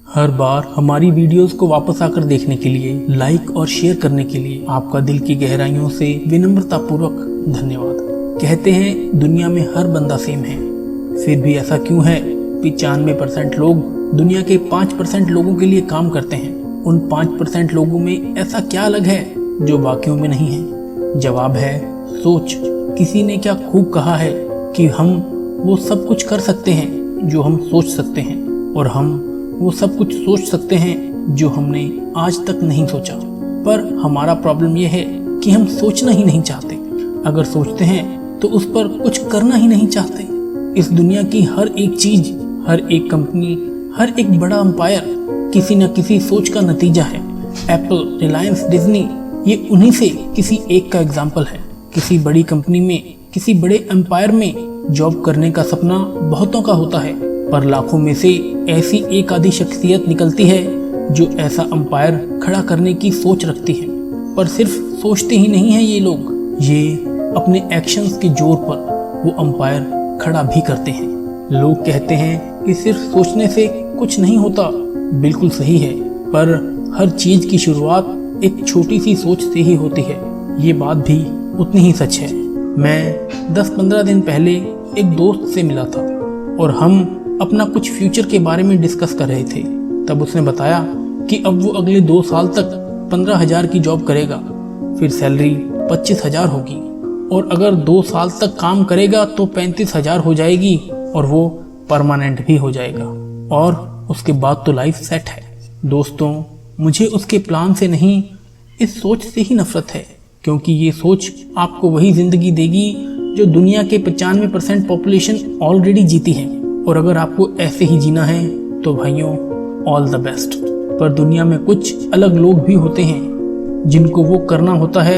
हर बार हमारी वीडियोस को वापस आकर देखने के लिए, लाइक और शेयर करने के लिए आपका दिल की गहराइयों से विनम्रतापूर्वक धन्यवाद। कहते हैं दुनिया में हर बंदा सेम है, फिर भी ऐसा क्यों है 95% लोग दुनिया के 5% लोगों के लिए काम करते हैं। उन 5% लोगों में ऐसा क्या अलग है जो बाकियों में नहीं है? जवाब है सोच। किसी ने क्या खूब कहा है कि हम वो सब कुछ कर सकते हैं जो हम सोच सकते हैं, और हम वो सब कुछ सोच सकते हैं जो हमने आज तक नहीं सोचा। पर हमारा प्रॉब्लम यह है कि हम सोचना ही नहीं चाहते। अगर सोचते हैं तो उस पर कुछ करना ही नहीं चाहते। इस दुनिया की हर एक चीज, हर एक कंपनी, हर एक बड़ा अंपायर किसी न किसी सोच का नतीजा है। एप्पल, रिलायंस, डिज्नी, ये उन्हीं से किसी एक का एग्जाम्पल है। किसी बड़ी कंपनी में, किसी बड़े एम्पायर में जॉब करने का सपना बहुतों का होता है, पर लाखों में से ऐसी एक आधी शख्सियत निकलती है जो ऐसा अंपायर खड़ा करने की सोच रखती है। पर सिर्फ सोचते ही नहीं है ये लोग, ये अपने एक्शंस के जोर पर वो अंपायर खड़ा भी करते हैं। लोग कहते हैं कि सिर्फ सोचने से कुछ नहीं होता। बिल्कुल सही है, पर हर चीज की शुरुआत एक छोटी सी सोच से ही होती है। ये बात भी उतनी ही सच है। मैं 10-15 दिन पहले एक दोस्त से मिला था और हम अपना कुछ फ्यूचर के बारे में डिस्कस कर रहे थे। तब उसने बताया कि अब वो अगले 2 साल तक 15,000 की जॉब करेगा, फिर सैलरी 25,000 होगी, और अगर 2 साल तक काम करेगा तो 35,000 हो जाएगी और वो परमानेंट भी हो जाएगा, और उसके बाद तो लाइफ सेट है। दोस्तों, मुझे उसके प्लान से नहीं, इस सोच से ही नफरत है, क्योंकि ये सोच आपको वही जिंदगी देगी जो दुनिया के 95% पॉपुलेशन ऑलरेडी जीती है। और अगर आपको ऐसे ही जीना है तो भाइयों, ऑल द बेस्ट। पर दुनिया में कुछ अलग लोग भी होते हैं जिनको वो करना होता है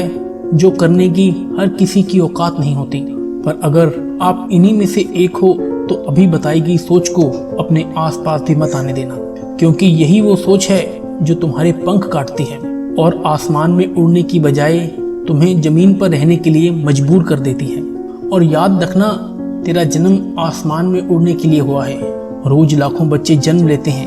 जो करने की हर किसी की औकात नहीं होती। पर अगर आप इन्हीं में से एक हो तो अभी बताई गई सोच को अपने आसपास भी मत आने देना, क्योंकि यही वो सोच है जो तुम्हारे पंख काटती है और आसमान में उड़ने की बजाय तुम्हें जमीन पर रहने के लिए मजबूर कर देती है। और याद रखना, तेरा जन्म आसमान में उड़ने के लिए हुआ है। रोज लाखों बच्चे जन्म लेते हैं,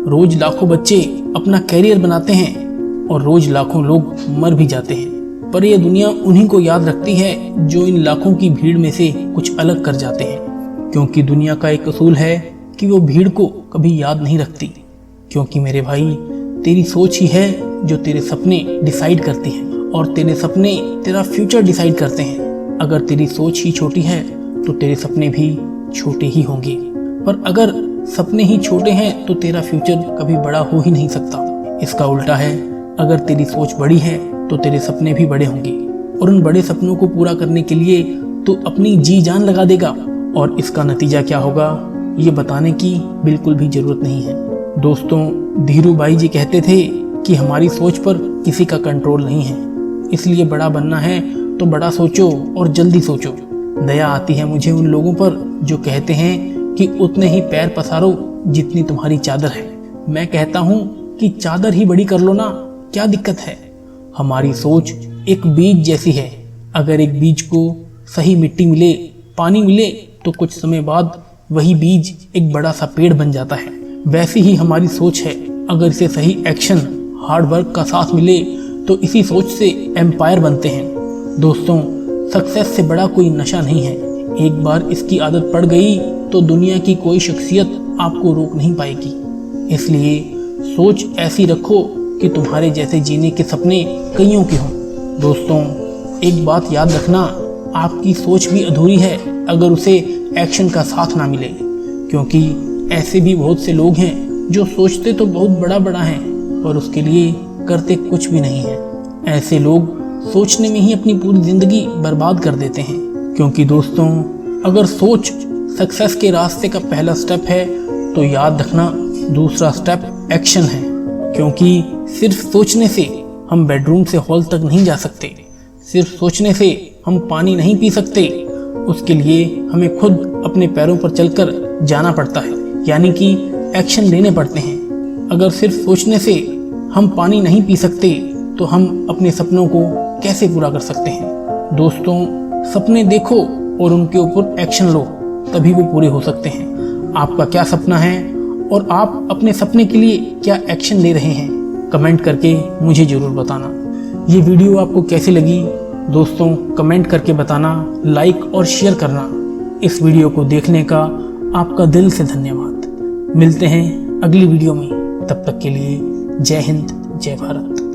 रोज लाखों बच्चे अपना कैरियर बनाते हैं, और रोज लाखों लोग मर भी जाते हैं। पर यह दुनिया उन्हीं को याद रखती है जो इन लाखों की भीड़ में से कुछ अलग कर जाते हैं। क्योंकि दुनिया का एक असूल है कि वो भीड़ को कभी याद नहीं रखती। क्योंकि मेरे भाई, तेरी सोच ही है जो तेरे सपने डिसाइड करती है, और तेरे सपने तेरा फ्यूचर डिसाइड करते हैं। अगर तेरी सोच ही छोटी है तो तेरे सपने भी छोटे ही होंगे, पर अगर सपने ही छोटे हैं तो तेरा फ्यूचर कभी बड़ा हो ही नहीं सकता। इसका उल्टा है, अगर तेरी सोच बड़ी है तो तेरे सपने भी बड़े होंगे, और उन बड़े सपनों को पूरा करने के लिए तो अपनी जी जान लगा देगा। और इसका नतीजा क्या होगा ये बताने की बिल्कुल भी जरूरत नहीं है। दोस्तों, धीरू भाई जी कहते थे कि हमारी सोच पर किसी का कंट्रोल नहीं है, इसलिए बड़ा बनना है तो बड़ा सोचो और जल्दी सोचो। दया आती है मुझे उन लोगों पर जो कहते हैं कि उतने ही पैर पसारो जितनी तुम्हारी चादर है। मैं कहता हूँ कि चादर ही बड़ी कर लो ना, क्या दिक्कत है? हमारी सोच एक बीज जैसी है। अगर एक बीज को सही मिट्टी मिले, पानी मिले, तो कुछ समय बाद वही बीज एक बड़ा सा पेड़ बन जाता है। वैसी ही हमारी सोच है। अगर इसे सही एक्शन, हार्ड वर्क का साथ मिले तो इसी सोच से एम्पायर बनते हैं। दोस्तों, सक्सेस से बड़ा कोई नशा नहीं है। एक बार इसकी आदत पड़ गई तो दुनिया की कोई शख्सियत आपको रोक नहीं पाएगी। इसलिए सोच ऐसी रखो कि तुम्हारे जैसे जीने के सपने कईयों के हों। दोस्तों, एक बात याद रखना, आपकी सोच भी अधूरी है अगर उसे एक्शन का साथ ना मिले, क्योंकि ऐसे भी बहुत से लोग हैं जो सोचते तो बहुत बड़ा बड़ा हैं पर उसके लिए करते कुछ भी नहीं है। ऐसे लोग सोचने में ही अपनी पूरी जिंदगी बर्बाद कर देते हैं। क्योंकि दोस्तों, अगर सोच सक्सेस के रास्ते का पहला स्टेप है तो याद रखना दूसरा स्टेप एक्शन है। क्योंकि सिर्फ सोचने से हम बेडरूम से हॉल तक नहीं जा सकते, सिर्फ सोचने से हम पानी नहीं पी सकते। उसके लिए हमें खुद अपने पैरों पर चलकर जाना पड़ता है, यानी कि एक्शन लेने पड़ते हैं। अगर सिर्फ सोचने से हम पानी नहीं पी सकते तो हम अपने सपनों को कैसे पूरा कर सकते हैं? दोस्तों, सपने देखो और उनके ऊपर एक्शन लो, तभी वो पूरे हो सकते हैं। आपका क्या सपना है और आप अपने सपने के लिए क्या एक्शन ले रहे हैं, कमेंट करके मुझे ज़रूर बताना। ये वीडियो आपको कैसी लगी दोस्तों, कमेंट करके बताना, लाइक और शेयर करना। इस वीडियो को देखने का आपका दिल से धन्यवाद। मिलते हैं अगली वीडियो में, तब तक के लिए जय हिंद, जय भारत।